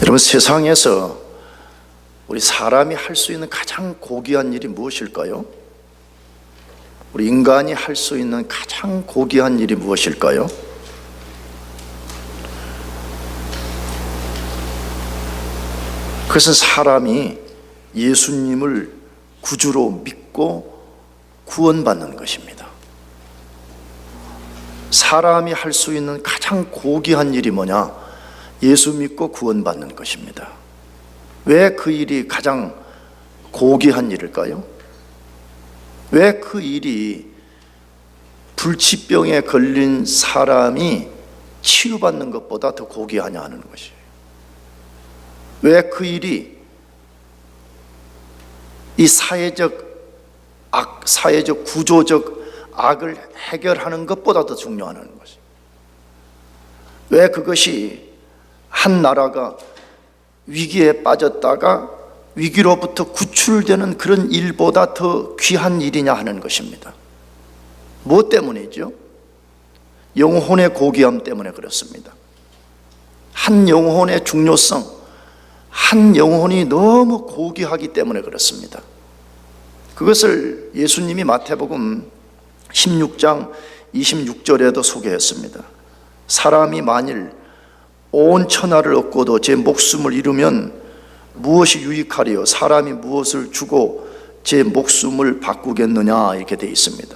여러분, 세상에서 우리 사람이 할 수 있는 가장 고귀한 일이 무엇일까요? 우리 인간이 할 수 있는 가장 고귀한 일이 무엇일까요? 그것은 사람이 예수님을 구주로 믿고 구원받는 것입니다. 사람이 할 수 있는 가장 고귀한 일이 뭐냐? 예수 믿고 구원받는 것입니다. 왜 그 일이 가장 고귀한 일일까요? 왜 그 일이 불치병에 걸린 사람이 치유받는 것보다 더 고귀하냐 하는 것이에요. 왜 그 일이 이 사회적 악, 사회적 구조적 악을 해결하는 것보다 더 중요하는 것이에요. 왜 그것이 한 나라가 위기에 빠졌다가 위기로부터 구출되는 그런 일보다 더 귀한 일이냐 하는 것입니다. 무엇 때문이죠? 영혼의 고귀함 때문에 그렇습니다. 한 영혼의 중요성, 한 영혼이 너무 고귀하기 때문에 그렇습니다. 그것을 예수님이 마태복음 16장 26절에도 소개했습니다. 사람이 만일 온 천하를 얻고도 제 목숨을 잃으면 무엇이 유익하리요? 사람이 무엇을 주고 제 목숨을 바꾸겠느냐? 이렇게 되어 있습니다.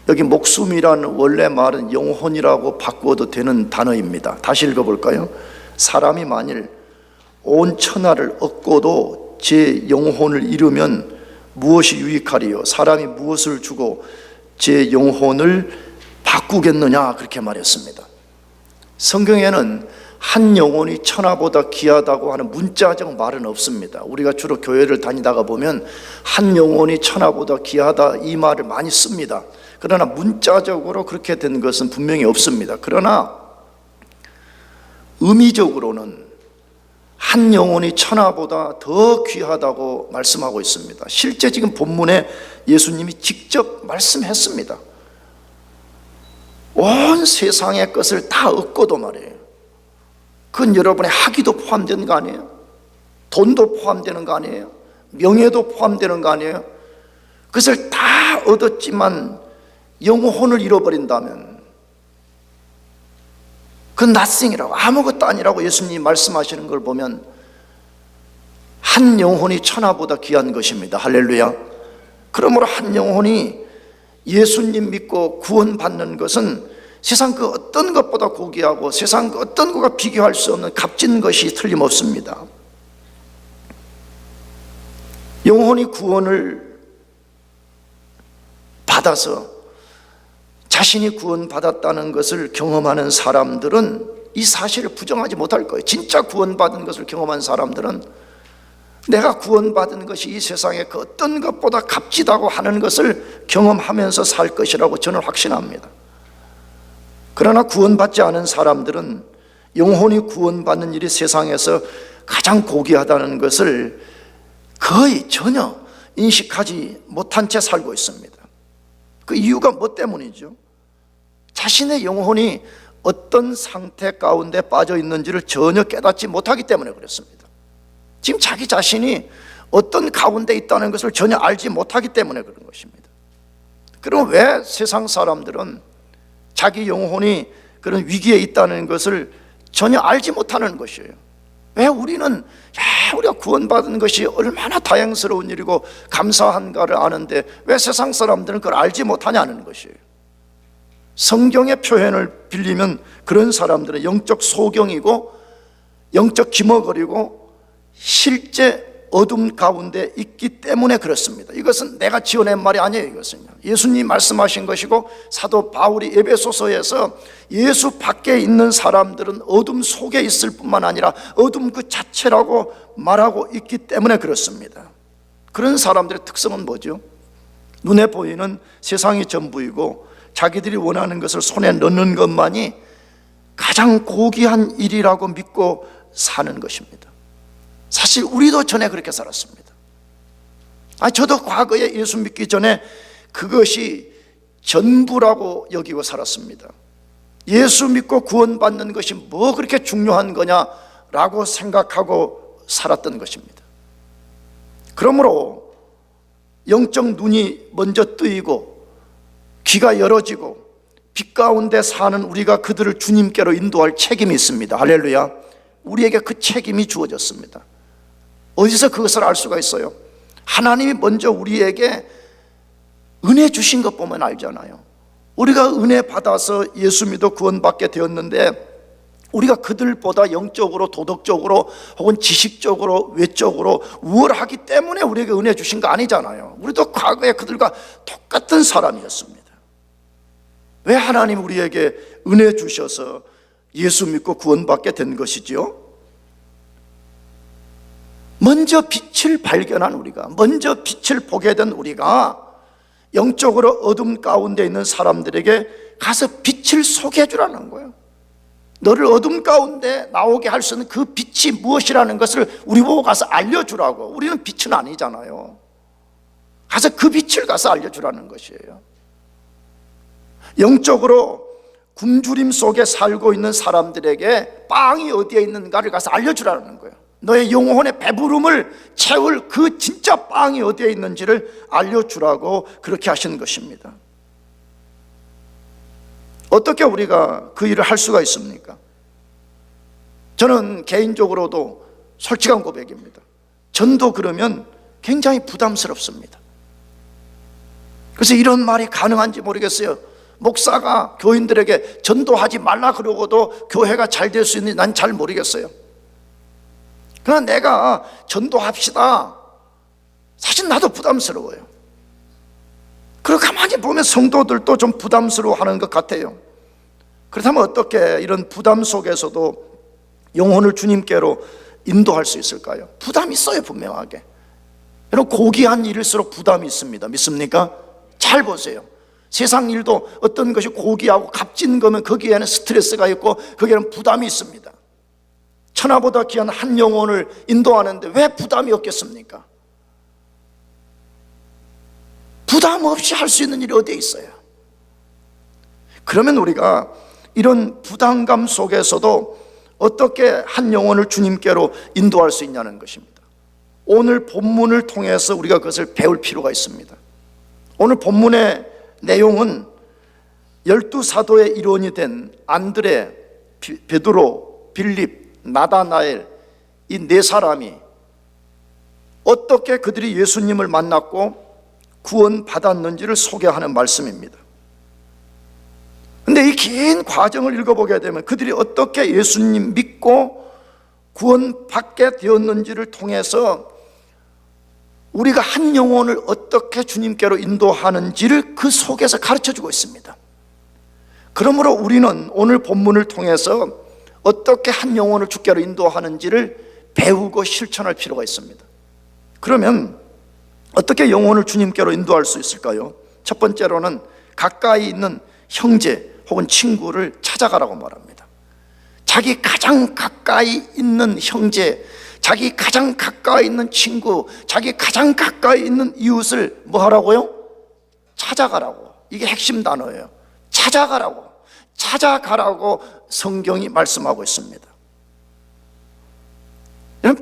여기 목숨이라는 원래 말은 영혼이라고 바꾸어도 되는 단어입니다. 다시 읽어볼까요? 사람이 만일 온 천하를 얻고도 제 영혼을 잃으면 무엇이 유익하리요? 사람이 무엇을 주고 제 영혼을 바꾸겠느냐? 그렇게 말했습니다. 성경에는 한 영혼이 천하보다 귀하다고 하는 문자적 말은 없습니다. 우리가 주로 교회를 다니다가 보면 한 영혼이 천하보다 귀하다 이 말을 많이 씁니다. 그러나 문자적으로 그렇게 된 것은 분명히 없습니다. 그러나 의미적으로는 한 영혼이 천하보다 더 귀하다고 말씀하고 있습니다. 실제 지금 본문에 예수님이 직접 말씀했습니다. 온 세상의 것을 다 얻고도 말이에요. 그건 여러분의 학위도 포함되는 거 아니에요? 돈도 포함되는 거 아니에요? 명예도 포함되는 거 아니에요? 그것을 다 얻었지만 영혼을 잃어버린다면 그건 nothing이라고, 아무것도 아니라고 예수님이 말씀하시는 걸 보면 한 영혼이 천하보다 귀한 것입니다. 할렐루야. 그러므로 한 영혼이 예수님 믿고 구원받는 것은 세상 그 어떤 것보다 고귀하고 세상 그 어떤 것과 비교할 수 없는 값진 것이 틀림없습니다. 영혼이 구원을 받아서 자신이 구원받았다는 것을 경험하는 사람들은 이 사실을 부정하지 못할 거예요. 진짜 구원받은 것을 경험한 사람들은 내가 구원받은 것이 이 세상의 그 어떤 것보다 값지다고 하는 것을 경험하면서 살 것이라고 저는 확신합니다. 그러나 구원받지 않은 사람들은 영혼이 구원받는 일이 세상에서 가장 고귀하다는 것을 거의 전혀 인식하지 못한 채 살고 있습니다. 그 이유가 뭐 때문이죠? 자신의 영혼이 어떤 상태 가운데 빠져 있는지를 전혀 깨닫지 못하기 때문에 그렇습니다. 지금 자기 자신이 어떤 가운데 있다는 것을 전혀 알지 못하기 때문에 그런 것입니다. 그럼 왜 세상 사람들은 자기 영혼이 그런 위기에 있다는 것을 전혀 알지 못하는 것이에요? 왜 우리는 우리가 구원받은 것이 얼마나 다행스러운 일이고 감사한가를 아는데 왜 세상 사람들은 그걸 알지 못하냐는 것이에요. 성경의 표현을 빌리면 그런 사람들은 영적 소경이고 영적 기머거리고 실제 어둠 가운데 있기 때문에 그렇습니다. 이것은 내가 지어낸 말이 아니에요. 이것은요, 예수님이 말씀하신 것이고 사도 바울이 에베소서에서 예수 밖에 있는 사람들은 어둠 속에 있을 뿐만 아니라 어둠 그 자체라고 말하고 있기 때문에 그렇습니다. 그런 사람들의 특성은 뭐죠? 눈에 보이는 세상이 전부이고 자기들이 원하는 것을 손에 넣는 것만이 가장 고귀한 일이라고 믿고 사는 것입니다. 사실 우리도 전에 그렇게 살았습니다. 저도 과거에 예수 믿기 전에 그것이 전부라고 여기고 살았습니다. 예수 믿고 구원받는 것이 뭐 그렇게 중요한 거냐 라고 생각하고 살았던 것입니다. 그러므로 영적 눈이 먼저 뜨이고 귀가 열어지고 빛 가운데 사는 우리가 그들을 주님께로 인도할 책임이 있습니다. 할렐루야. 우리에게 그 책임이 주어졌습니다. 어디서 그것을 알 수가 있어요? 하나님이 먼저 우리에게 은혜 주신 것 보면 알잖아요. 우리가 은혜 받아서 예수 믿어 구원받게 되었는데 우리가 그들보다 영적으로, 도덕적으로 혹은 지식적으로, 외적으로 우월하기 때문에 우리에게 은혜 주신 거 아니잖아요. 우리도 과거에 그들과 똑같은 사람이었습니다. 왜 하나님 우리에게 은혜 주셔서 예수 믿고 구원받게 된 것이지요? 먼저 빛을 발견한 우리가, 먼저 빛을 보게 된 우리가 영적으로 어둠 가운데 있는 사람들에게 가서 빛을 소개해 주라는 거예요. 너를 어둠 가운데 나오게 할 수 있는 그 빛이 무엇이라는 것을 우리 보고 가서 알려주라고. 우리는 빛은 아니잖아요. 가서 그 빛을 가서 알려주라는 것이에요. 영적으로 굶주림 속에 살고 있는 사람들에게 빵이 어디에 있는가를 가서 알려주라는 거예요. 너의 영혼의 배부름을 채울 그 진짜 빵이 어디에 있는지를 알려주라고 그렇게 하신 것입니다. 어떻게 우리가 그 일을 할 수가 있습니까? 저는 개인적으로도 솔직한 고백입니다. 전도 그러면 굉장히 부담스럽습니다. 그래서 이런 말이 가능한지 모르겠어요. 목사가 교인들에게 전도하지 말라 그러고도 교회가 잘 될 수 있는지 난 잘 모르겠어요. 그러나 내가 전도합시다, 사실 나도 부담스러워요. 그리고 가만히 보면 성도들도 좀 부담스러워하는 것 같아요. 그렇다면 어떻게 이런 부담 속에서도 영혼을 주님께로 인도할 수 있을까요? 부담이 있어요, 분명하게. 여러분, 고귀한 일일수록 부담이 있습니다. 믿습니까? 잘 보세요. 세상 일도 어떤 것이 고귀하고 값진 거면 거기에는 스트레스가 있고 거기에는 부담이 있습니다. 천하보다 귀한 한 영혼을 인도하는데 왜 부담이 없겠습니까? 부담 없이 할 수 있는 일이 어디에 있어요? 그러면 우리가 이런 부담감 속에서도 어떻게 한 영혼을 주님께로 인도할 수 있냐는 것입니다. 오늘 본문을 통해서 우리가 그것을 배울 필요가 있습니다. 오늘 본문의 내용은 12사도의 일원이 된 안드레, 베드로, 빌립, 나다나엘, 이 네 사람이 어떻게 그들이 예수님을 만났고 구원받았는지를 소개하는 말씀입니다. 근데 이 긴 과정을 읽어보게 되면 그들이 어떻게 예수님 믿고 구원받게 되었는지를 통해서 우리가 한 영혼을 어떻게 주님께로 인도하는지를 그 속에서 가르쳐주고 있습니다. 그러므로 우리는 오늘 본문을 통해서 어떻게 한 영혼을 주께로 인도하는지를 배우고 실천할 필요가 있습니다. 그러면 어떻게 영혼을 주님께로 인도할 수 있을까요? 첫 번째로는 가까이 있는 형제 혹은 친구를 찾아가라고 말합니다. 자기 가장 가까이 있는 형제, 자기 가장 가까이 있는 친구, 자기 가장 가까이 있는 이웃을 뭐 하라고요? 찾아가라고. 이게 핵심 단어예요. 찾아가라고 성경이 말씀하고 있습니다.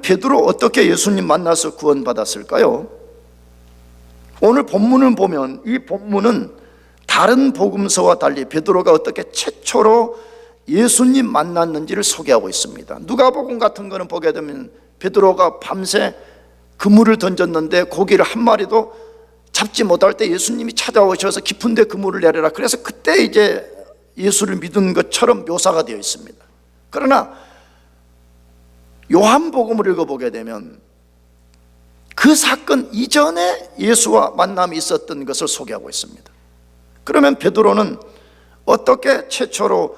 베드로 어떻게 예수님 만나서 구원받았을까요? 오늘 본문을 보면 이 본문은 다른 복음서와 달리 베드로가 어떻게 최초로 예수님 만났는지를 소개하고 있습니다. 누가복음 같은 거는 보게 되면 베드로가 밤새 그물을 던졌는데 고기를 한 마리도 잡지 못할 때 예수님이 찾아오셔서 깊은 데 그물을 내려라. 그래서 그때 이제 예수를 믿은 것처럼 묘사가 되어 있습니다. 그러나 요한복음을 읽어보게 되면 그 사건 이전에 예수와 만남이 있었던 것을 소개하고 있습니다. 그러면 베드로는 어떻게 최초로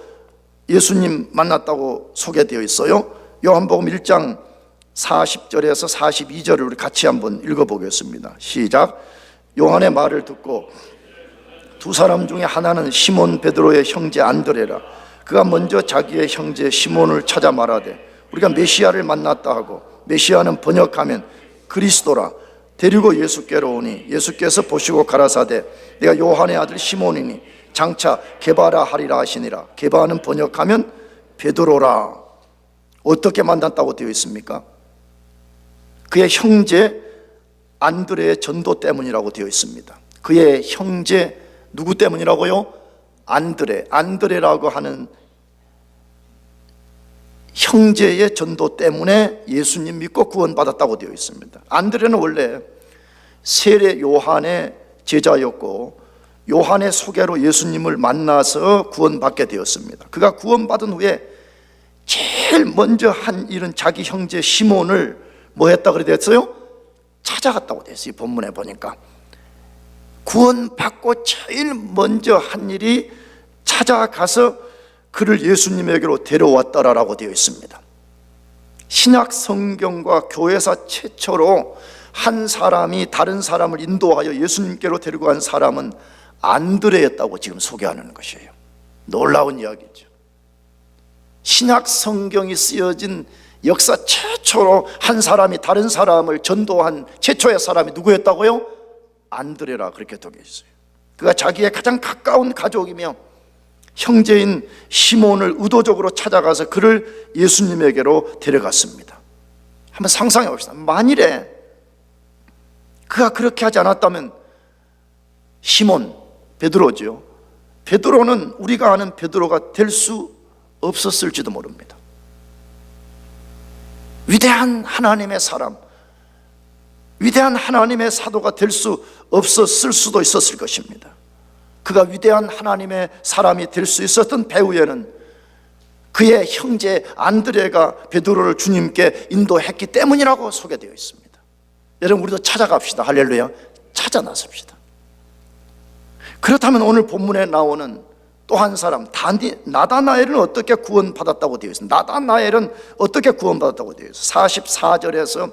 예수님 만났다고 소개되어 있어요? 요한복음 1장 40절에서 42절을 우리 같이 한번 읽어보겠습니다. 시작. 요한의 말을 듣고 두 사람 중에 하나는 시몬 베드로의 형제 안드레라. 그가 먼저 자기의 형제 시몬을 찾아 말하되 우리가 메시아를 만났다 하고, 메시아는 번역하면 그리스도라. 데리고 예수께로 오니 예수께서 보시고 가라사대 내가 요한의 아들 시몬이니 장차 게바라 하리라 하시니라. 게바는 번역하면 베드로라. 어떻게 만났다고 되어 있습니까? 그의 형제 안드레의 전도 때문이라고 되어 있습니다. 그의 형제 누구 때문이라고요? 안드레라고 하는 형제의 전도 때문에 예수님 믿고 구원받았다고 되어 있습니다. 안드레는 원래 세례 요한의 제자였고 요한의 소개로 예수님을 만나서 구원받게 되었습니다. 그가 구원받은 후에 제일 먼저 한 일은 자기 형제 시몬을 뭐 했다 그래 됐어요? 찾아갔다고 됐어요. 본문에 보니까 구원받고 제일 먼저 한 일이 찾아가서 그를 예수님에게로 데려왔더라라고 되어 있습니다. 신약 성경과 교회사 최초로 한 사람이 다른 사람을 인도하여 예수님께로 데리고 간 사람은 안드레였다고 지금 소개하는 것이에요. 놀라운 이야기죠. 신약 성경이 쓰여진 역사 최초로 한 사람이 다른 사람을 전도한 최초의 사람이 누구였다고요? 안드레라 그렇게 되어 있어요. 그가 자기의 가장 가까운 가족이며 형제인 시몬을 의도적으로 찾아가서 그를 예수님에게로 데려갔습니다. 한번 상상해 봅시다. 만일에 그가 그렇게 하지 않았다면 시몬, 베드로죠. 베드로는 우리가 아는 베드로가 될 수 없었을지도 모릅니다. 위대한 하나님의 사람, 위대한 하나님의 사도가 될 수 없었을 수도 있었을 것입니다. 그가 위대한 하나님의 사람이 될 수 있었던 배후에는 그의 형제 안드레가 베드로를 주님께 인도했기 때문이라고 소개되어 있습니다. 여러분, 우리도 찾아갑시다. 할렐루야. 찾아 나섭시다. 그렇다면 오늘 본문에 나오는 또 한 사람 나다나엘은 어떻게 구원받았다고 되어 있습니다. 나다나엘은 어떻게 구원받았다고 되어 있습니다. 44절에서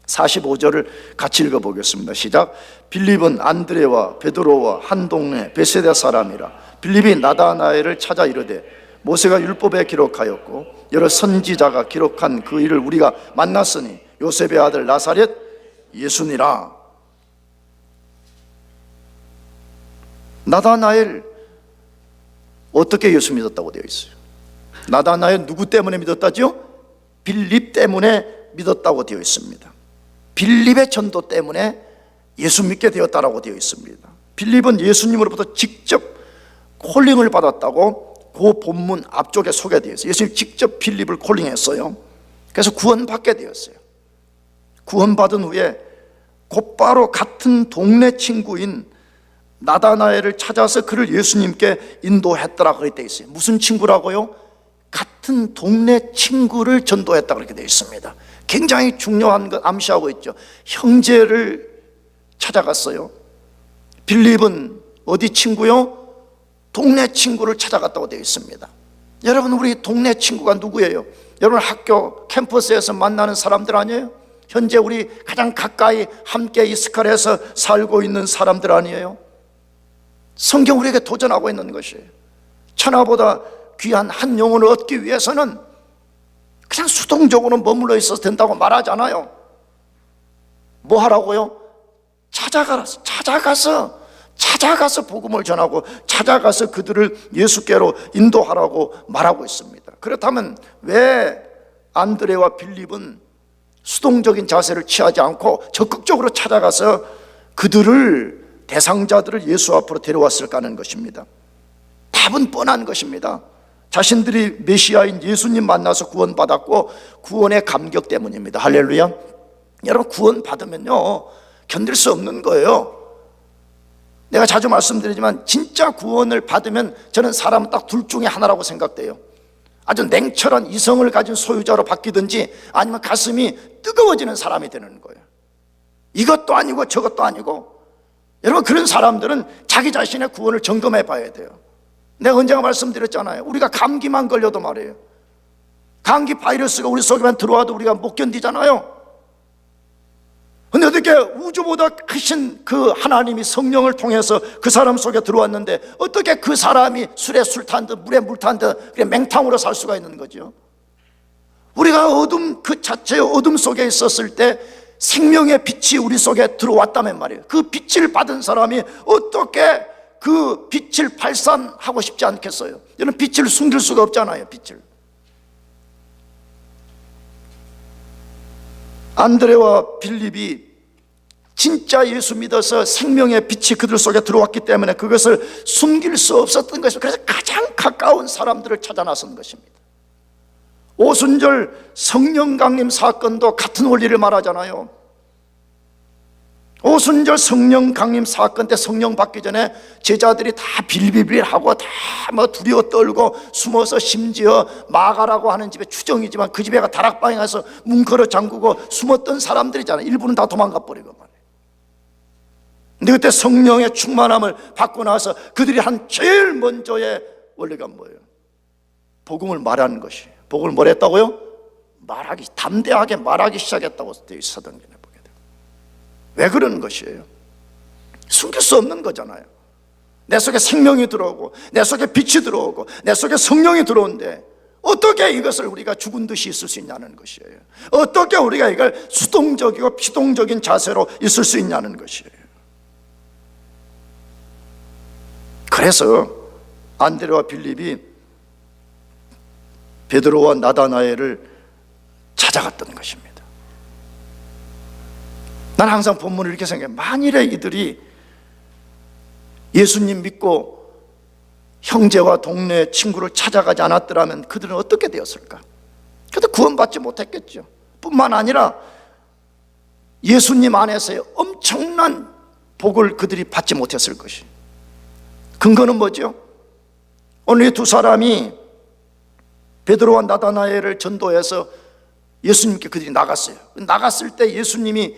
45절을 같이 읽어보겠습니다. 시작. 빌립은 안드레와 베드로와 한 동네 베세다 사람이라. 빌립이 나다나엘을 찾아 이르되 모세가 율법에 기록하였고 여러 선지자가 기록한 그 일을 우리가 만났으니 요셉의 아들 나사렛 예수니라. 나다나엘 어떻게 예수 믿었다고 되어 있어요? 나다나엘 누구 때문에 믿었다죠? 빌립 때문에 믿었다고 되어 있습니다. 빌립의 전도 때문에 예수 믿게 되었다라고 되어 있습니다. 빌립은 예수님으로부터 직접 콜링을 받았다고 그 본문 앞쪽에 소개되어 있어요. 예수님 직접 빌립을 콜링했어요. 그래서 구원받게 되었어요. 구원받은 후에 곧바로 같은 동네 친구인 나다나엘을 찾아서 그를 예수님께 인도했더라 그렇게 되어 있어요. 무슨 친구라고요? 같은 동네 친구를 전도했다 그렇게 되어 있습니다. 굉장히 중요한 것 암시하고 있죠. 형제를 찾아갔어요. 빌립은 어디 친구요? 동네 친구를 찾아갔다고 되어 있습니다. 여러분, 우리 동네 친구가 누구예요? 여러분, 학교 캠퍼스에서 만나는 사람들 아니에요? 현재 우리 가장 가까이 함께 이스칼에서 살고 있는 사람들 아니에요? 성경 우리에게 도전하고 있는 것이에요. 천하보다 귀한 한 영혼을 얻기 위해서는 그냥 수동적으로 머물러 있어도 된다고 말하잖아요. 뭐 하라고요? 찾아가서 복음을 전하고 찾아가서 그들을 예수께로 인도하라고 말하고 있습니다. 그렇다면 왜 안드레와 빌립은 수동적인 자세를 취하지 않고 적극적으로 찾아가서 그들을 대상자들을 예수 앞으로 데려왔을까 하는 것입니다. 답은 뻔한 것입니다. 자신들이 메시아인 예수님 만나서 구원받았고 구원의 감격 때문입니다. 할렐루야. 여러분, 구원받으면요 견딜 수 없는 거예요. 내가 자주 말씀드리지만 진짜 구원을 받으면 저는 사람은 딱 둘 중에 하나라고 생각돼요. 아주 냉철한 이성을 가진 소유자로 바뀌든지 아니면 가슴이 뜨거워지는 사람이 되는 거예요. 이것도 아니고 저것도 아니고. 여러분, 그런 사람들은 자기 자신의 구원을 점검해 봐야 돼요. 내가 언젠가 말씀드렸잖아요. 우리가 감기만 걸려도 말이에요, 감기 바이러스가 우리 속에만 들어와도 우리가 못 견디잖아요. 근데 어떻게 우주보다 크신 그 하나님이 성령을 통해서 그 사람 속에 들어왔는데 어떻게 그 사람이 술에 술 탄 듯 물에 물 탄 듯 맹탕으로 살 수가 있는 거죠? 우리가 어둠 그 자체의 어둠 속에 있었을 때 생명의 빛이 우리 속에 들어왔다면 말이에요. 그 빛을 받은 사람이 어떻게 그 빛을 발산하고 싶지 않겠어요? 여러분, 빛을 숨길 수가 없잖아요. 빛을 안드레와 빌립이 진짜 예수 믿어서 생명의 빛이 그들 속에 들어왔기 때문에 그것을 숨길 수 없었던 것입니다. 그래서 가장 가까운 사람들을 찾아 나선 것입니다. 오순절 성령 강림 사건도 같은 원리를 말하잖아요. 오순절 성령 강림 사건 때 성령 받기 전에 제자들이 다 빌빌빌하고 다 뭐 두려워 떨고 숨어서 심지어 마가라고 하는 집에 추정이지만 그 집에가 다락방에 가서 문 걸어 잠그고 숨었던 사람들이잖아요. 일부는 다 도망가 버리고 말이에요. 근데 그때 성령의 충만함을 받고 나서 그들이 한 제일 먼저의 원리가 뭐예요? 복음을 말하는 것이에요. 복음을 뭘 했다고요? 담대하게 말하기 시작했다고 되어 있어. 사도행전에 보게 돼요. 왜 그러는 것이에요? 숨길 수 없는 거잖아요. 내 속에 생명이 들어오고 내 속에 빛이 들어오고 내 속에 성령이 들어오는데 어떻게 이것을 우리가 죽은 듯이 있을 수 있냐는 것이에요. 어떻게 우리가 이걸 수동적이고 피동적인 자세로 있을 수 있냐는 것이에요. 그래서 안드레와 빌립이 베드로와 나다나엘을 찾아갔던 것입니다. 난 항상 본문을 이렇게 생각해요. 만일에 이들이 예수님 믿고 형제와 동네 친구를 찾아가지 않았더라면 그들은 어떻게 되었을까? 그래도 구원받지 못했겠죠. 뿐만 아니라 예수님 안에서의 엄청난 복을 그들이 받지 못했을 것이. 근거는 뭐죠? 오늘 이 두 사람이 베드로와 나다나엘을 전도해서 예수님께 그들이 나갔어요. 나갔을 때 예수님이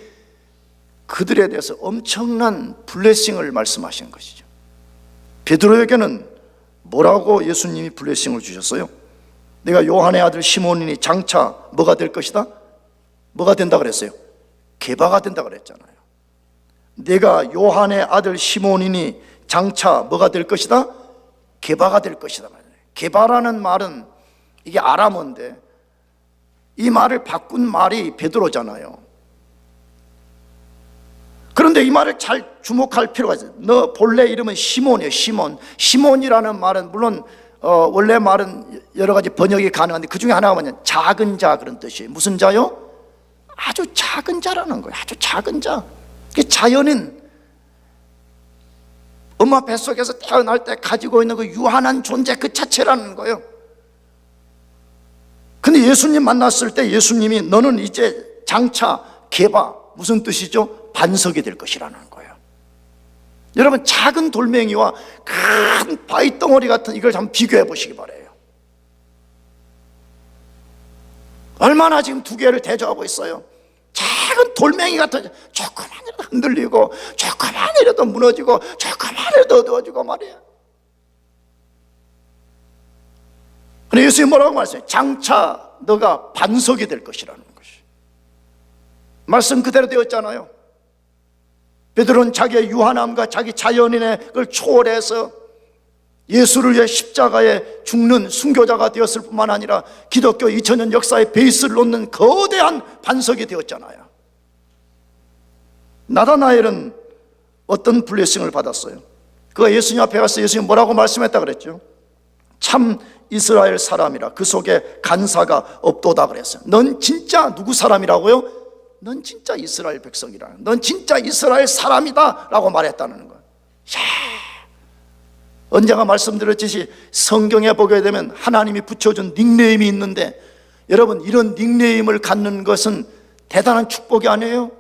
그들에 대해서 엄청난 블레싱을 말씀하신 것이죠. 베드로에게는 뭐라고 예수님이 블레싱을 주셨어요? 내가 요한의 아들 시몬이니 장차 뭐가 될 것이다? 뭐가 된다 그랬어요? 게바가 된다 그랬잖아요. 내가 요한의 아들 시몬이니 장차 뭐가 될 것이다? 게바가 될 것이다. 게바라는 말은 이게 아람어인데 이 말을 바꾼 말이 베드로잖아요. 그런데 이 말을 잘 주목할 필요가 있어요. 너 본래 이름은 시몬이에요. 시몬이라는 말은 물론 원래 말은 여러 가지 번역이 가능한데 그 중에 하나가 뭐냐, 작은 자 그런 뜻이에요. 무슨 자요? 아주 작은 자라는 거예요. 아주 작은 자. 자연인, 엄마 뱃속에서 태어날 때 가지고 있는 그 유한한 존재 그 자체라는 거예요. 근데 예수님 만났을 때 예수님이 너는 이제 장차 게바, 무슨 뜻이죠? 반석이 될 것이라는 거예요. 여러분, 작은 돌멩이와 큰 바위 덩어리 같은 이걸 한번 비교해 보시기 바라요. 얼마나 지금 두 개를 대조하고 있어요. 작은 돌멩이 같은, 조그만 일도 흔들리고 조그만 일도 무너지고 조그만 일도 어두워지고 말이에요. 근데 예수님이 뭐라고 말씀해요? 장차 너가 반석이 될 것이라는 것이 말씀 그대로 되었잖아요. 베드로는 자기의 유한함과 자기 자연인의 그걸 초월해서 예수를 위해 십자가에 죽는 순교자가 되었을 뿐만 아니라 기독교 2000년 역사의 베이스를 놓는 거대한 반석이 되었잖아요. 나다나엘은 어떤 블레싱을 받았어요? 그가 예수님 앞에 가서 예수님 뭐라고 말씀했다 그랬죠? 참 이스라엘 사람이라 그 속에 간사가 없도다 그랬어요. 넌 진짜 누구 사람이라고요? 넌 진짜 이스라엘 백성이라, 넌 진짜 이스라엘 사람이다 라고 말했다는 거예요. 언제가 말씀드렸듯이 성경에 보게 되면 하나님이 붙여준 닉네임이 있는데 여러분, 이런 닉네임을 갖는 것은 대단한 축복이 아니에요?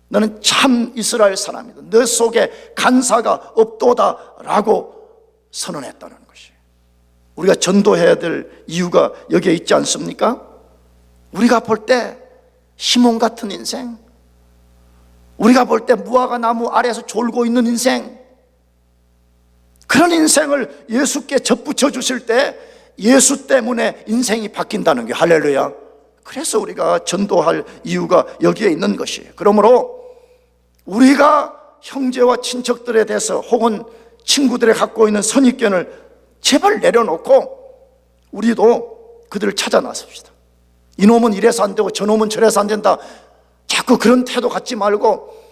너는 참 이스라엘 사람이다, 너 속에 간사가 없도다 라고 선언했다는 것이에요. 우리가 전도해야 될 이유가 여기에 있지 않습니까? 우리가 볼 때 시몬 같은 인생, 우리가 볼 때 무화과 나무 아래에서 졸고 있는 인생, 그런 인생을 예수께 접붙여 주실 때 예수 때문에 인생이 바뀐다는 게 할렐루야. 그래서 우리가 전도할 이유가 여기에 있는 것이에요. 그러므로 우리가 형제와 친척들에 대해서 혹은 친구들이 갖고 있는 선입견을 제발 내려놓고 우리도 그들을 찾아 나섭시다. 이놈은 이래서 안 되고 저놈은 저래서 안 된다, 자꾸 그런 태도 갖지 말고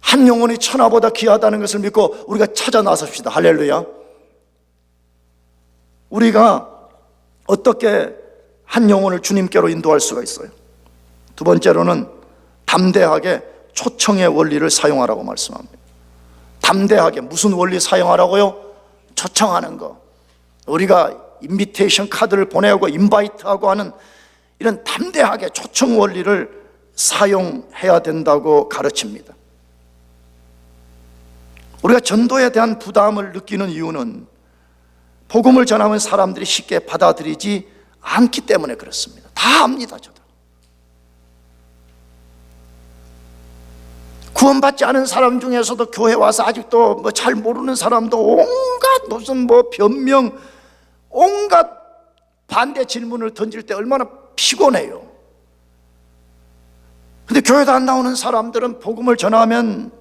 한 영혼이 천하보다 귀하다는 것을 믿고 우리가 찾아 나섭시다. 할렐루야. 우리가 어떻게 한 영혼을 주님께로 인도할 수가 있어요? 두 번째로는 담대하게 초청의 원리를 사용하라고 말씀합니다. 담대하게 무슨 원리 사용하라고요? 초청하는 거. 우리가 인비테이션 카드를 보내고 인바이트하고 하는 이런 담대하게 초청 원리를 사용해야 된다고 가르칩니다. 우리가 전도에 대한 부담을 느끼는 이유는 복음을 전하면 사람들이 쉽게 받아들이지 않기 때문에 그렇습니다. 다 압니다, 저도. 구원받지 않은 사람 중에서도 교회 와서 아직도 뭐 잘 모르는 사람도 온갖 무슨 뭐 변명, 온갖 반대 질문을 던질 때 얼마나 피곤해요. 근데 교회도 안 나오는 사람들은 복음을 전하면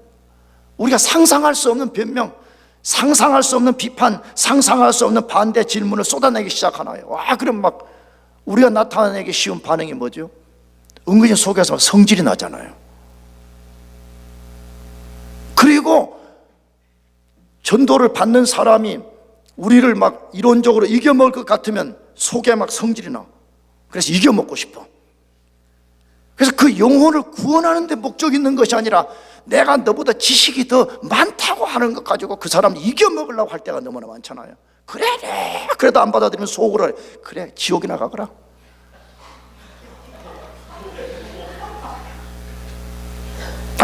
우리가 상상할 수 없는 변명, 상상할 수 없는 비판, 상상할 수 없는 반대 질문을 쏟아내기 시작하나요? 와, 그럼 막 우리가 나타내기 쉬운 반응이 뭐죠? 은근히 속에서 성질이 나잖아요. 그리고 전도를 받는 사람이 우리를 막 이론적으로 이겨먹을 것 같으면 속에 막 성질이 나. 그래서 이겨먹고 싶어. 그래서 그 영혼을 구원하는 데 목적이 있는 것이 아니라 내가 너보다 지식이 더 많다고 하는 것 가지고 그 사람을 이겨먹으려고 할 때가 너무나 많잖아요. 그래, 그래도 안 받아들이면 속으로 그래, 지옥이나 가거라.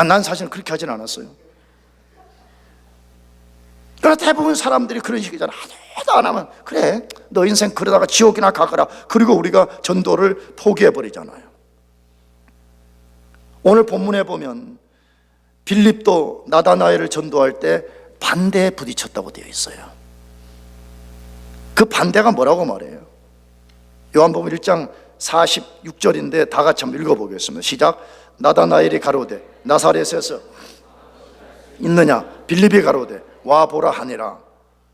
난 사실 그렇게 하진 않았어요. 그러나 대부분 사람들이 그런 식이잖아. 하나도 안 하면 그래, 너 인생 그러다가 지옥이나 가거라. 그리고 우리가 전도를 포기해버리잖아요. 오늘 본문에 보면 빌립도 나다나엘을 전도할 때 반대에 부딪혔다고 되어 있어요. 그 반대가 뭐라고 말해요? 요한복음 1장 46절인데 다 같이 한번 읽어보겠습니다. 시작. 나다나엘이 가로되 나사렛에서 있느냐? 빌립이 가로되 와 보라 하니라.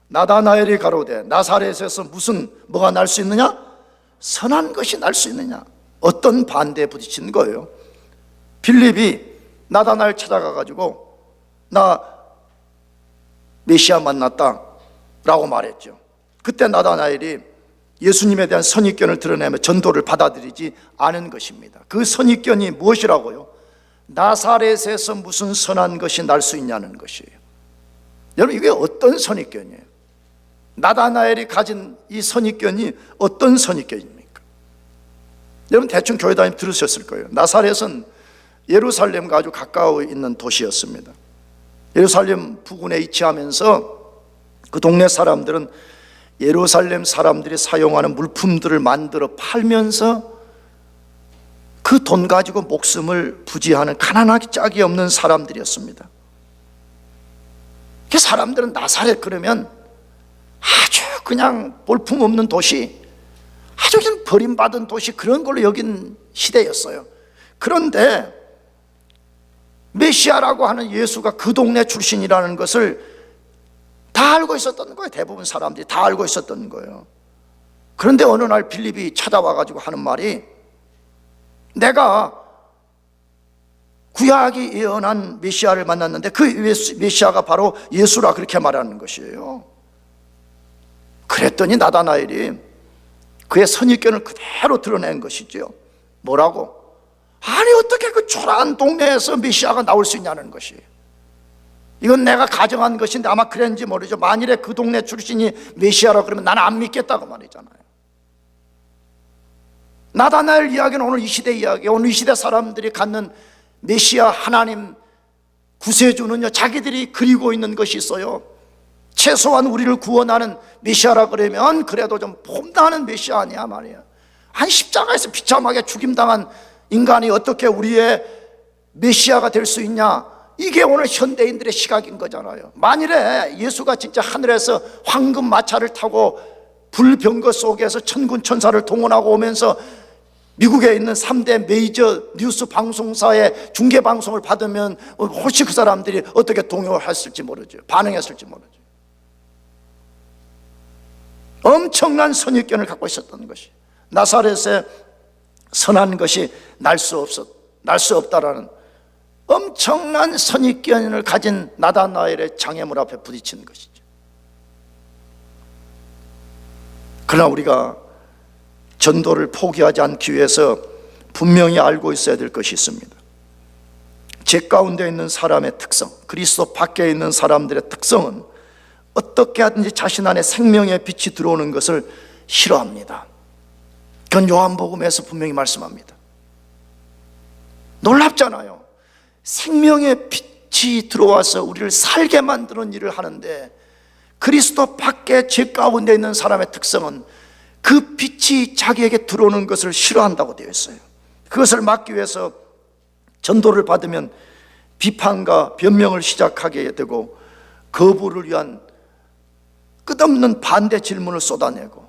나다나엘이 가로되 나사렛에서 무슨 뭐가 날 수 있느냐? 선한 것이 날 수 있느냐? 어떤 반대에 부딪힌 거예요? 빌립이 나다나엘 찾아가가지고 나 메시아 만났다 라고 말했죠. 그때 나다나엘이 예수님에 대한 선입견을 드러내며 전도를 받아들이지 않은 것입니다. 그 선입견이 무엇이라고요? 나사렛에서 무슨 선한 것이 날 수 있냐는 것이에요. 여러분, 이게 어떤 선입견이에요? 나다나엘이 가진 이 선입견이 어떤 선입견입니까? 여러분, 대충 교회 다니면 들으셨을 거예요. 나사렛은 예루살렘과 아주 가까워 있는 도시였습니다. 예루살렘 부근에 위치하면서 그 동네 사람들은 예루살렘 사람들이 사용하는 물품들을 만들어 팔면서 그 돈 가지고 목숨을 부지하는 가난하기 짝이 없는 사람들이었습니다. 그 사람들은 나사렛 그러면 아주 그냥 볼품없는 도시, 아주 그냥 버림받은 도시, 그런 걸로 여긴 시대였어요. 그런데 메시아라고 하는 예수가 그 동네 출신이라는 것을 다 알고 있었던 거예요. 대부분 사람들이 다 알고 있었던 거예요. 그런데 어느 날 빌립이 찾아와가지고 하는 말이, 내가 구약이 예언한 메시아를 만났는데 그 메시아가 바로 예수라, 그렇게 말하는 것이에요. 그랬더니 나다나엘이 그의 선입견을 그대로 드러낸 것이죠. 뭐라고? 아니, 어떻게 그 초라한 동네에서 메시아가 나올 수 있냐는 것이. 이건 내가 가정한 것인데 아마 그랬는지 모르죠. 만일에 그 동네 출신이 메시아라 그러면 나는 안 믿겠다고 말이잖아요. 나다나엘 이야기는 오늘 이 시대 이야기, 오늘 이 시대 사람들이 갖는 메시아 하나님 구세주는요, 자기들이 그리고 있는 것이 있어요. 최소한 우리를 구원하는 메시아라 그러면 그래도 좀 폼나는 메시아 아니야 말이야. 한 십자가에서 비참하게 죽임당한 인간이 어떻게 우리의 메시아가 될 수 있냐? 이게 오늘 현대인들의 시각인 거잖아요. 만일에 예수가 진짜 하늘에서 황금 마차를 타고 불병거 속에서 천군 천사를 동원하고 오면서 미국에 있는 3대 메이저 뉴스 방송사의 중계 방송을 받으면 혹시 그 사람들이 어떻게 동요했을지 모르죠. 반응했을지 모르죠. 엄청난 선입견을 갖고 있었던 것이, 나사렛에 선한 것이 날 수 없다라는 엄청난 선입견을 가진 나다나엘의 장애물 앞에 부딪힌 것이죠. 그러나 우리가 전도를 포기하지 않기 위해서 분명히 알고 있어야 될 것이 있습니다. 제 가운데 있는 사람의 특성, 그리스도 밖에 있는 사람들의 특성은 어떻게 하든지 자신 안에 생명의 빛이 들어오는 것을 싫어합니다. 그건 요한복음에서 분명히 말씀합니다. 놀랍잖아요. 생명의 빛이 들어와서 우리를 살게 만드는 일을 하는데, 그리스도 밖에 제 가운데 있는 사람의 특성은 그 빛이 자기에게 들어오는 것을 싫어한다고 되어 있어요. 그것을 막기 위해서 전도를 받으면 비판과 변명을 시작하게 되고, 거부를 위한 끝없는 반대 질문을 쏟아내고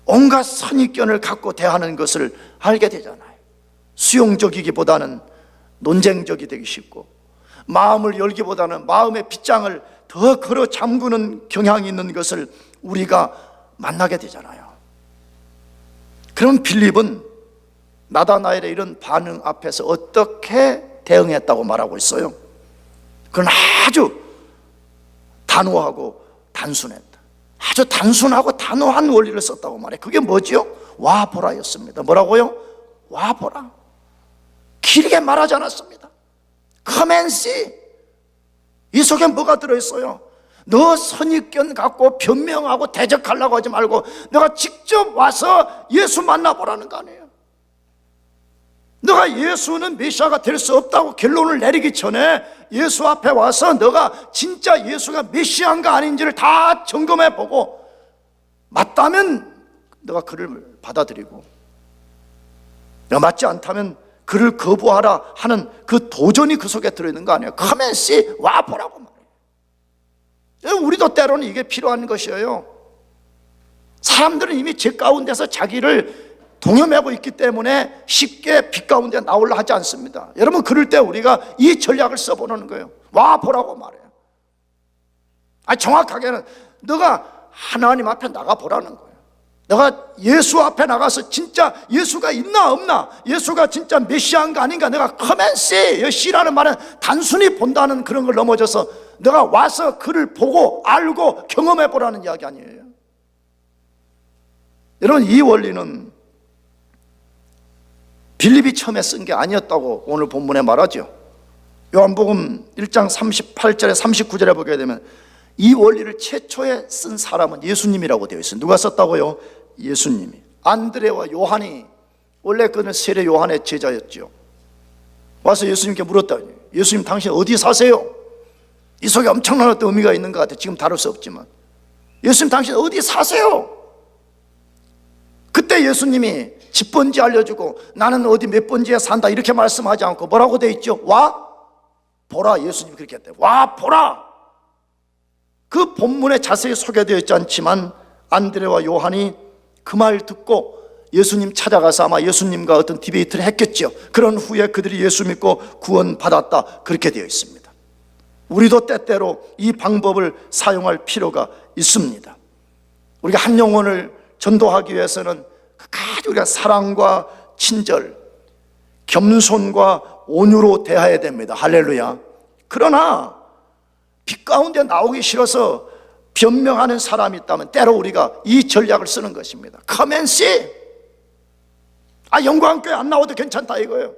온갖 선입견을 갖고 대하는 것을 알게 되잖아요. 수용적이기보다는 논쟁적이 되기 쉽고, 마음을 열기보다는 마음의 빗장을 더 걸어 잠그는 경향이 있는 것을 우리가 만나게 되잖아요. 그럼 빌립은 나다나엘의 이런 반응 앞에서 어떻게 대응했다고 말하고 있어요? 그건 아주 단호하고 단순했다. 아주 단순하고 단호한 원리를 썼다고 말해요. 그게 뭐지요? 와보라였습니다. 뭐라고요? 와보라. 길게 말하지 않았습니다. Come and see. 이 속에 뭐가 들어있어요? 너 선입견 갖고 변명하고 대적하려고 하지 말고 너가 직접 와서 예수 만나보라는 거 아니에요. 너가 예수는 메시아가 될 수 없다고 결론을 내리기 전에 예수 앞에 와서 너가 진짜 예수가 메시아인가 아닌지를 다 점검해보고 맞다면 너가 그를 받아들이고, 너가 맞지 않다면 그를 거부하라 하는 그 도전이 그 속에 들어있는 거 아니에요. Come and see. 와보라고 말해요. 우리도 때로는 이게 필요한 것이에요. 사람들은 이미 제 가운데서 자기를 동염하고 있기 때문에 쉽게 빛 가운데 나오려 하지 않습니다. 여러분, 그럴 때 우리가 이 전략을 써보는 거예요. 와보라고 말해요. 정확하게는 너가 하나님 앞에 나가보라는 거예요. 너가 예수 앞에 나가서 진짜 예수가 있나 없나, 예수가 진짜 메시아인가 아닌가, 내가 come and see. C라는 말은 단순히 본다는 그런 걸 넘어져서 너가 와서 그를 보고 알고 경험해보라는 이야기 아니에요. 여러분, 이 원리는 빌립이 처음에 쓴 게 아니었다고 오늘 본문에 말하죠. 요한복음 1장 38절에 39절에 보게 되면 이 원리를 최초에 쓴 사람은 예수님이라고 되어 있어요. 누가 썼다고요? 예수님이. 안드레와 요한이, 원래 그는 세례 요한의 제자였죠. 와서 예수님께 물었다. 예수님, 당신 어디 사세요? 이 속에 엄청난 어떤 의미가 있는 것 같아요. 지금 다룰 수 없지만. 예수님, 당신 어디 사세요? 그때 예수님이 집 번지 알려주고 나는 어디 몇 번지에 산다 이렇게 말씀하지 않고 뭐라고 되어 있죠? 와 보라. 예수님이 그렇게 했대요. 와 보라. 그 본문에 자세히 소개되어 있지 않지만 안드레와 요한이 그 말 듣고 예수님 찾아가서 아마 예수님과 어떤 디베이트를 했겠죠. 그런 후에 그들이 예수 믿고 구원받았다, 그렇게 되어 있습니다. 우리도 때때로 이 방법을 사용할 필요가 있습니다. 우리가 한 영혼을 전도하기 위해서는 끝까지 우리가 사랑과 친절, 겸손과 온유로 대해야 됩니다. 할렐루야. 그러나 빛 가운데 나오기 싫어서 변명하는 사람이 있다면 때로 우리가 이 전략을 쓰는 것입니다. Come and see. 영광교회 안 나와도 괜찮다 이거예요.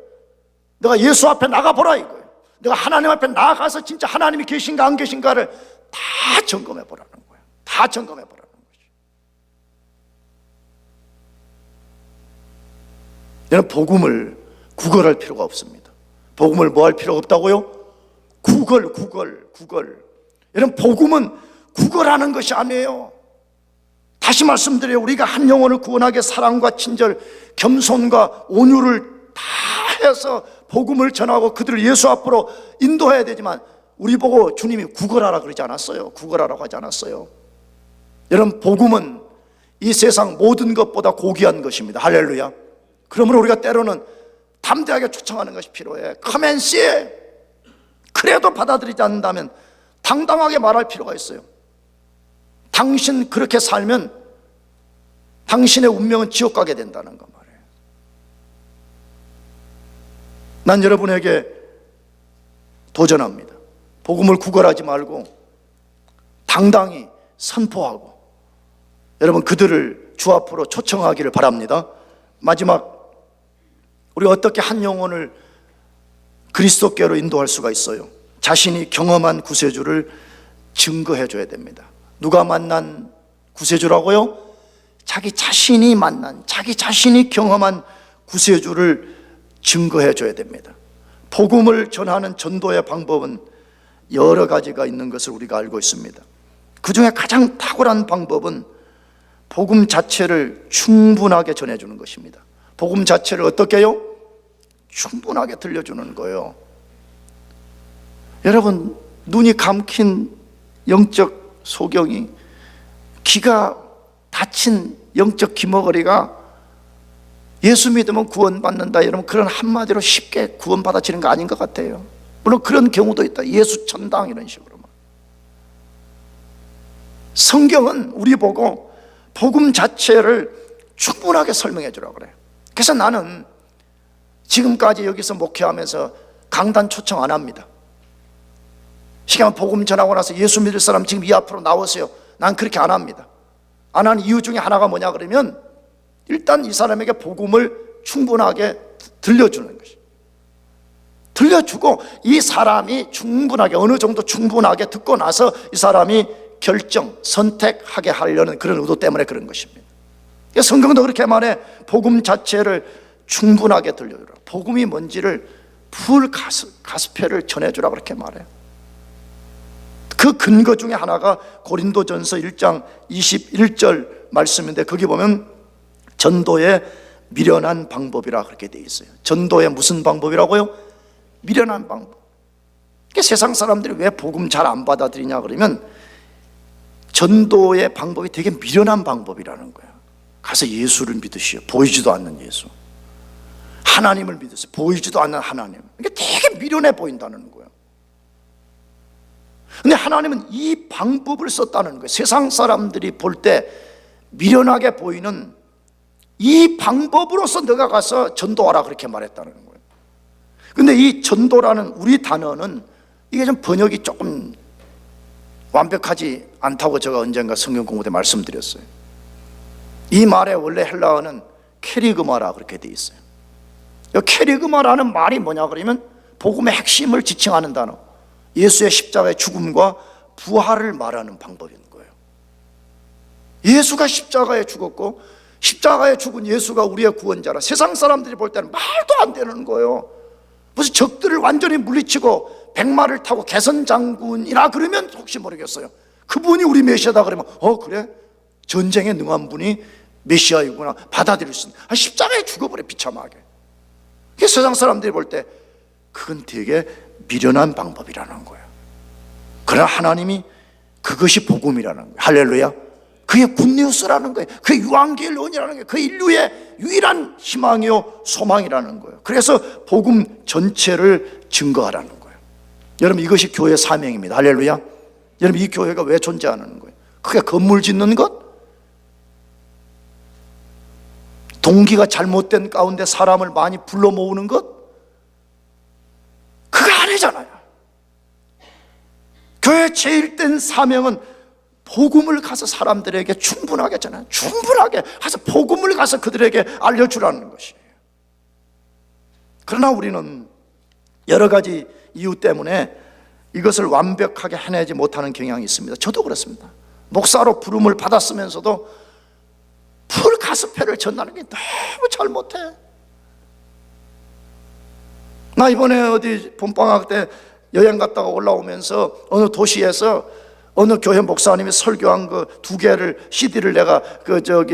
너가 예수 앞에 나가보라 이거예요. 너가 하나님 앞에 나가서 진짜 하나님이 계신가 안 계신가를 다 점검해 보라는 거예요. 다 점검해 보라는 거죠. 여러분, 복음을 구걸할 필요가 없습니다. 복음을 뭐 할 필요가 없다고요? 구걸. 여러분, 복음은 구걸하는 것이 아니에요. 다시 말씀드려요. 우리가 한 영혼을 구원하게 사랑과 친절, 겸손과 온유를 다 해서 복음을 전하고 그들을 예수 앞으로 인도해야 되지만 우리 보고 주님이 구걸하라 그러지 않았어요. 구걸하라고 하지 않았어요. 여러분, 복음은 이 세상 모든 것보다 고귀한 것입니다. 할렐루야. 그러므로 우리가 때로는 담대하게 초청하는 것이 필요해. Come and see. 그래도 받아들이지 않는다면 당당하게 말할 필요가 있어요. 당신 그렇게 살면 당신의 운명은 지옥 가게 된다는 거 말이에요. 난 여러분에게 도전합니다. 복음을 구걸하지 말고 당당히 선포하고 여러분 그들을 주 앞으로 초청하기를 바랍니다. 마지막 우리가 어떻게 한 영혼을 그리스도께로 인도할 수가 있어요? 자신이 경험한 구세주를 증거해 줘야 됩니다. 누가 만난 구세주라고요? 자기 자신이 만난, 자기 자신이 경험한 구세주를 증거해 줘야 됩니다. 복음을 전하는 전도의 방법은 여러 가지가 있는 것을 우리가 알고 있습니다. 그 중에 가장 탁월한 방법은 복음 자체를 충분하게 전해주는 것입니다. 복음 자체를 어떻게 해요? 충분하게 들려주는 거예요. 여러분, 눈이 감긴 영적 소경이, 귀가 닫힌 영적 귀머거리가 예수 믿으면 구원받는다, 여러분, 그런 한마디로 쉽게 구원받아지는 거 아닌 것 같아요. 물론 그런 경우도 있다. 예수 천당 이런 식으로. 성경은 우리 보고 복음 자체를 충분하게 설명해 주라고 그래요. 그래서 나는 지금까지 여기서 목회하면서 강단 초청 안 합니다. 시간 복음 전하고 나서 예수 믿을 사람 지금 이 앞으로 나오세요. 난 그렇게 안 합니다. 안 하는 이유 중에 하나가 뭐냐 그러면 일단 이 사람에게 복음을 충분하게 들려주는 것이에요. 들려주고 이 사람이 충분하게, 어느 정도 충분하게 듣고 나서 이 사람이 결정, 선택하게 하려는 그런 의도 때문에 그런 것입니다. 성경도 그렇게 말해. 복음 자체를 충분하게 들려주라. 복음이 뭔지를 풀 가스펠을 전해주라 그렇게 말해요. 그 근거 중에 하나가 고린도전서 1장 21절 말씀인데, 거기 보면 전도의 미련한 방법이라 그렇게 되어 있어요. 전도의 무슨 방법이라고요? 미련한 방법. 세상 사람들이 왜 복음 잘 안 받아들이냐 그러면 전도의 방법이 되게 미련한 방법이라는 거예요. 가서 예수를 믿으시오. 보이지도 않는 예수. 하나님을 믿으세요. 보이지도 않는 하나님. 이게 되게 미련해 보인다는 거예요. 근데 하나님은 이 방법을 썼다는 거예요. 세상 사람들이 볼 때 미련하게 보이는 이 방법으로서 너가 가서 전도하라 그렇게 말했다는 거예요. 근데 이 전도라는 우리 단어는 이게 좀 번역이 조금 완벽하지 않다고 제가 언젠가 성경 공부 때 말씀드렸어요. 이 말의 원래 헬라어는 케리그마라 그렇게 돼 있어요. 이 케리그마라는 말이 뭐냐 그러면 복음의 핵심을 지칭하는 단어, 예수의 십자가의 죽음과 부활을 말하는 방법인 거예요. 예수가 십자가에 죽었고 십자가에 죽은 예수가 우리의 구원자라. 세상 사람들이 볼 때는 말도 안 되는 거예요. 무슨 적들을 완전히 물리치고 백마를 타고 개선장군이라 그러면 혹시 모르겠어요. 그분이 우리 메시아다 그러면 그래? 전쟁에 능한 분이 메시아이구나 받아들일 수 있는. 십자가에 죽어버려 비참하게. 세상 사람들이 볼 때 그건 되게 미련한 방법이라는 거예요. 그러나 하나님이 그것이 복음이라는 거예요. 할렐루야. 그게 굿뉴스라는 거예요. 그게 유앙겔론이라는 거예요. 그 인류의 유일한 희망이요 소망이라는 거예요. 그래서 복음 전체를 증거하라는 거예요. 여러분, 이것이 교회의 사명입니다. 할렐루야. 여러분, 이 교회가 왜 존재하는 거예요? 그게 건물 짓는 것? 동기가 잘못된 가운데 사람을 많이 불러 모으는 것? 그거 아니잖아요. 교회의 제일 된 사명은 복음을 가서 사람들에게 충분하게 전하는, 충분하게 가서 복음을 가서 그들에게 알려주라는 것이에요. 그러나 우리는 여러 가지 이유 때문에 이것을 완벽하게 해내지 못하는 경향이 있습니다. 저도 그렇습니다. 목사로 부름을 받았으면서도 풀 가스펠을 전하는 게 너무 잘 못해. 나 이번에 어디 봄방학 때 여행 갔다가 올라오면서 어느 도시에서 어느 교회 목사님이 설교한 그 2개를 CD를 내가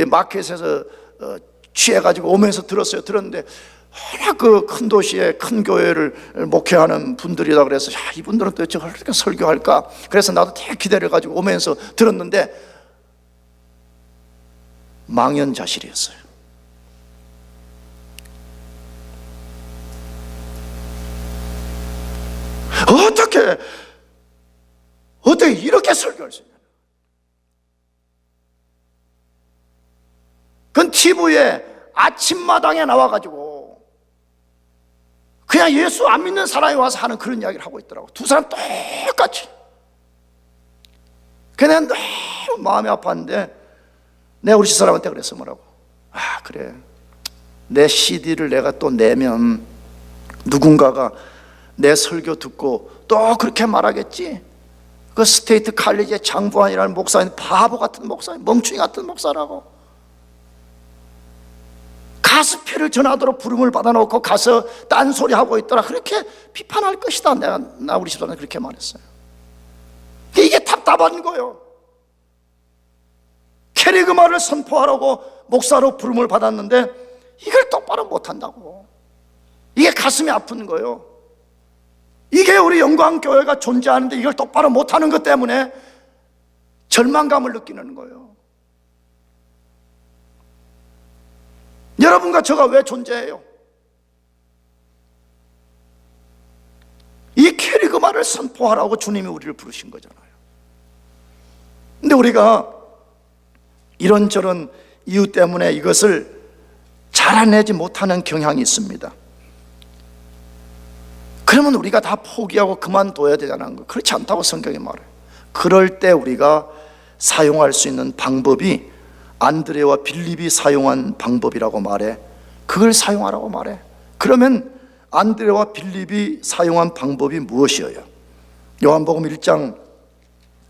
마켓에서 취해가지고 오면서 들었는데 워낙 그 큰 도시에 큰 교회를 목회하는 분들이다 그래서 이분들은 도대체 어떻게 설교할까? 그래서 나도 되게 기다려가지고 오면서 들었는데 망연자실이었어요. 어떻게 이렇게 설교할 수 있냐? 그건 TV에 아침마당에 나와가지고 그냥 예수 안 믿는 사람이 와서 하는 그런 이야기를 하고 있더라고. 두 사람 똑같이. 그냥 너무 마음이 아팠는데 내가 우리 집사람한테 그랬어. 뭐라고? 그래, 내 CD를 내가 또 내면 누군가가 내 설교 듣고 또 그렇게 말하겠지. 그 스테이트 칼리지의 장부환이라는 목사님 바보 같은 목사님, 멍충이 같은 목사라고. 가스펠을 전하도록 부름을 받아놓고 가서 딴소리하고 있더라, 그렇게 비판할 것이다. 나 우리 집사람은 그렇게 말했어요. 이게 답답한 거예요. 캐리그마를 선포하라고 목사로 부름을 받았는데 이걸 똑바로 못한다고. 이게 가슴이 아픈 거예요. 이게 우리 영광교회가 존재하는데 이걸 똑바로 못하는 것 때문에 절망감을 느끼는 거예요. 여러분과 저가 왜 존재해요? 이 캐리그마를 선포하라고 주님이 우리를 부르신 거잖아요. 근데 우리가 이런저런 이유 때문에 이것을 잘해내지 못하는 경향이 있습니다. 그러면 우리가 다 포기하고 그만둬야 되자는 거, 그렇지 않다고 성경이 말해요. 그럴 때 우리가 사용할 수 있는 방법이 안드레와 빌립이 사용한 방법이라고 말해. 그걸 사용하라고 말해. 그러면 안드레와 빌립이 사용한 방법이 무엇이어요? 요한복음 1장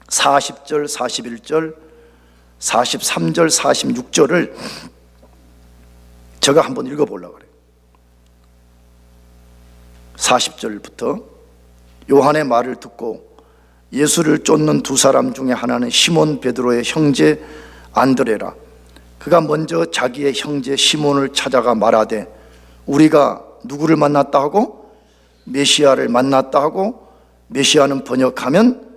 40절, 41절, 43절, 46절을 제가 한번 읽어보려고 그래요. 40절부터 요한의 말을 듣고 예수를 쫓는 두 사람 중에 하나는 시몬 베드로의 형제 안드레라. 그가 먼저 자기의 형제 시몬을 찾아가 말하되 우리가 누구를 만났다 하고? 메시아를 만났다 하고, 메시아는 번역하면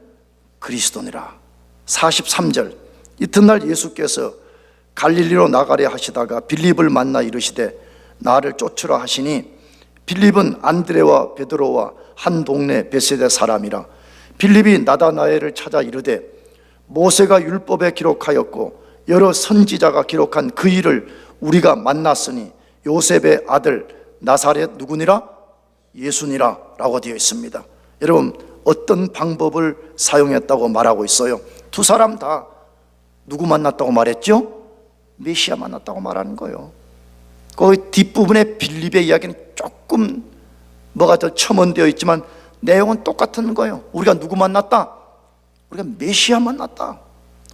그리스도니라. 43절, 이튿날 예수께서 갈릴리로 나가려 하시다가 빌립을 만나 이르시되 나를 쫓으라 하시니 빌립은 안드레와 베드로와 한 동네 베세다 사람이라. 빌립이 나다나엘을 찾아 이르되 모세가 율법에 기록하였고 여러 선지자가 기록한 그 일을 우리가 만났으니 요셉의 아들 나사렛 누구니라? 예수니라 라고 되어 있습니다. 여러분, 어떤 방법을 사용했다고 말하고 있어요? 두 사람 다 누구 만났다고 말했죠? 메시아 만났다고 말하는 거예요. 그 뒷부분에 빌립의 이야기는 조금 뭐가 더 첨언되어 있지만 내용은 똑같은 거예요. 우리가 누구 만났다? 우리가 메시아 만났다.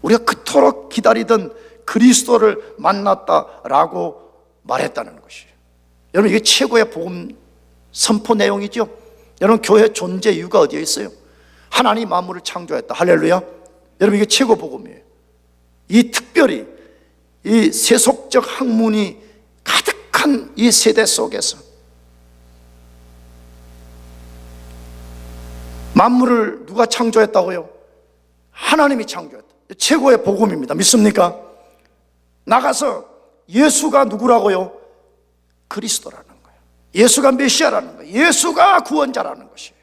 우리가 그토록 기다리던 그리스도를 만났다라고 말했다는 것이에요. 여러분, 이게 최고의 복음 선포 내용이죠. 여러분, 교회 존재 이유가 어디에 있어요? 하나님 만물을 창조했다. 할렐루야. 여러분, 이게 최고 복음이에요. 이 특별히 이 세속적 학문이 가득한 이 세대 속에서 만물을 누가 창조했다고요? 하나님이 창조했다. 최고의 복음입니다. 믿습니까? 나가서 예수가 누구라고요? 그리스도라는 거예요. 예수가 메시아라는 거예요. 예수가 구원자라는 것이에요.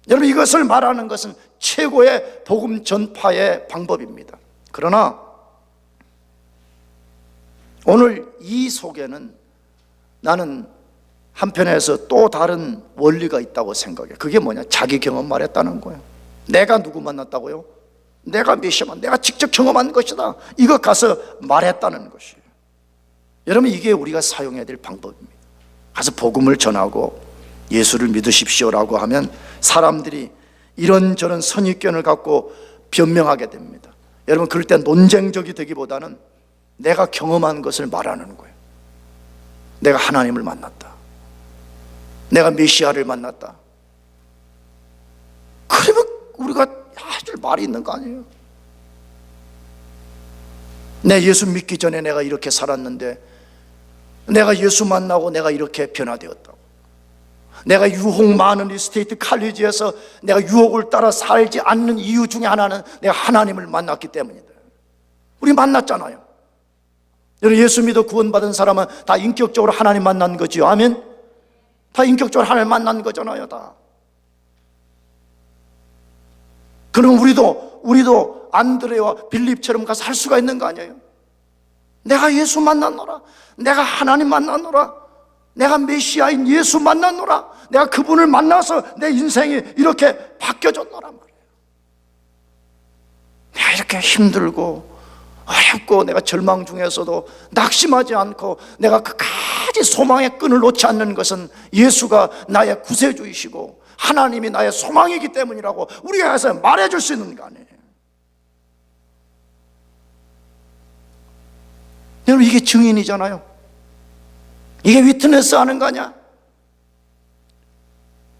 여러분, 이것을 말하는 것은 최고의 복음 전파의 방법입니다. 그러나 오늘 이 속에는 나는 한편에서 또 다른 원리가 있다고 생각해. 그게 뭐냐? 자기 경험 말했다는 거예요. 내가 누구 만났다고요? 내가 메시아만, 내가 직접 경험한 것이다. 이거 가서 말했다는 것이에요. 여러분, 이게 우리가 사용해야 될 방법입니다. 가서 복음을 전하고 예수를 믿으십시오라고 하면 사람들이 이런저런 선입견을 갖고 변명하게 됩니다. 여러분, 그럴 때 논쟁적이 되기보다는 내가 경험한 것을 말하는 거예요. 내가 하나님을 만났다. 내가 메시아를 만났다. 그러면 우리가 해줄 말이 있는 거 아니에요? 내 예수 믿기 전에 내가 이렇게 살았는데 내가 예수 만나고 내가 이렇게 변화되었다고. 내가 유혹 많은 이 스테이트 칼리지에서 내가 유혹을 따라 살지 않는 이유 중에 하나는 내가 하나님을 만났기 때문이다. 우리 만났잖아요. 여러분, 예수 믿어 구원받은 사람은 다 인격적으로 하나님 만난 거지요. 아멘? 다 인격적으로 하나님 만난 거잖아요, 다. 그럼 우리도 안드레와 빌립처럼 가서 할 수가 있는 거 아니에요? 내가 예수 만났노라. 내가 하나님 만났노라. 내가 메시아인 예수 만났노라. 내가 그분을 만나서 내 인생이 이렇게 바뀌어졌노란 말이에요. 내가 이렇게 힘들고 어렵고 내가 절망 중에서도 낙심하지 않고 내가 끝까지 소망의 끈을 놓지 않는 것은 예수가 나의 구세주이시고 하나님이 나의 소망이기 때문이라고 우리가 해서 말해줄 수 있는 거 아니에요. 여러분, 이게 증인이잖아요. 이게 위트네스 하는 거 아니야?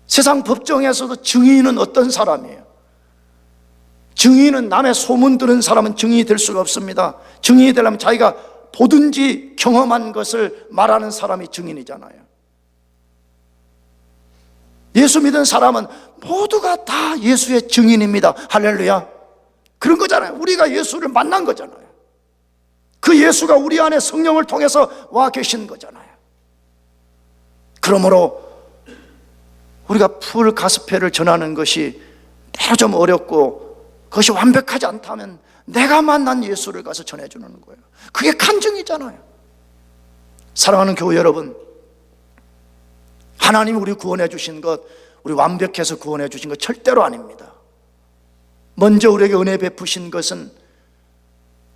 세상 법정에서도 증인은 어떤 사람이에요? 증인은 남의 소문 들은 사람은 증인이 될 수가 없습니다. 증인이 되려면 자기가 보든지 경험한 것을 말하는 사람이 증인이잖아요. 예수 믿은 사람은 모두가 다 예수의 증인입니다. 할렐루야. 그런 거잖아요. 우리가 예수를 만난 거잖아요. 그 예수가 우리 안에 성령을 통해서 와 계신 거잖아요. 그러므로 우리가 풀 가스펠을 전하는 것이 때로 좀 어렵고 그것이 완벽하지 않다면 내가 만난 예수를 가서 전해주는 거예요. 그게 간증이잖아요. 사랑하는 교회 여러분, 하나님이 우리 구원해 주신 것, 우리 완벽해서 구원해 주신 것 절대로 아닙니다. 먼저 우리에게 은혜 베푸신 것은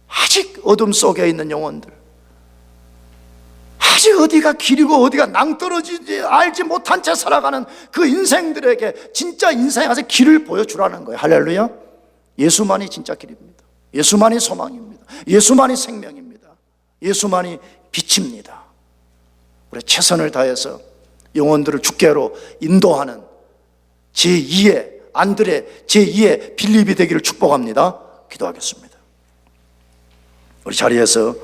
아직 어둠 속에 있는 영혼들, 아직 어디가 길이고 어디가 낭떠러지지 알지 못한 채 살아가는 그 인생들에게 진짜 인생에서 길을 보여주라는 거예요. 할렐루야. 예수만이 진짜 길입니다. 예수만이 소망입니다. 예수만이 생명입니다. 예수만이 빛입니다. 우리 최선을 다해서 영혼들을 주께로 인도하는 제2의 안드레, 제2의 빌립이 되기를 축복합니다. 기도하겠습니다. 우리 자리에서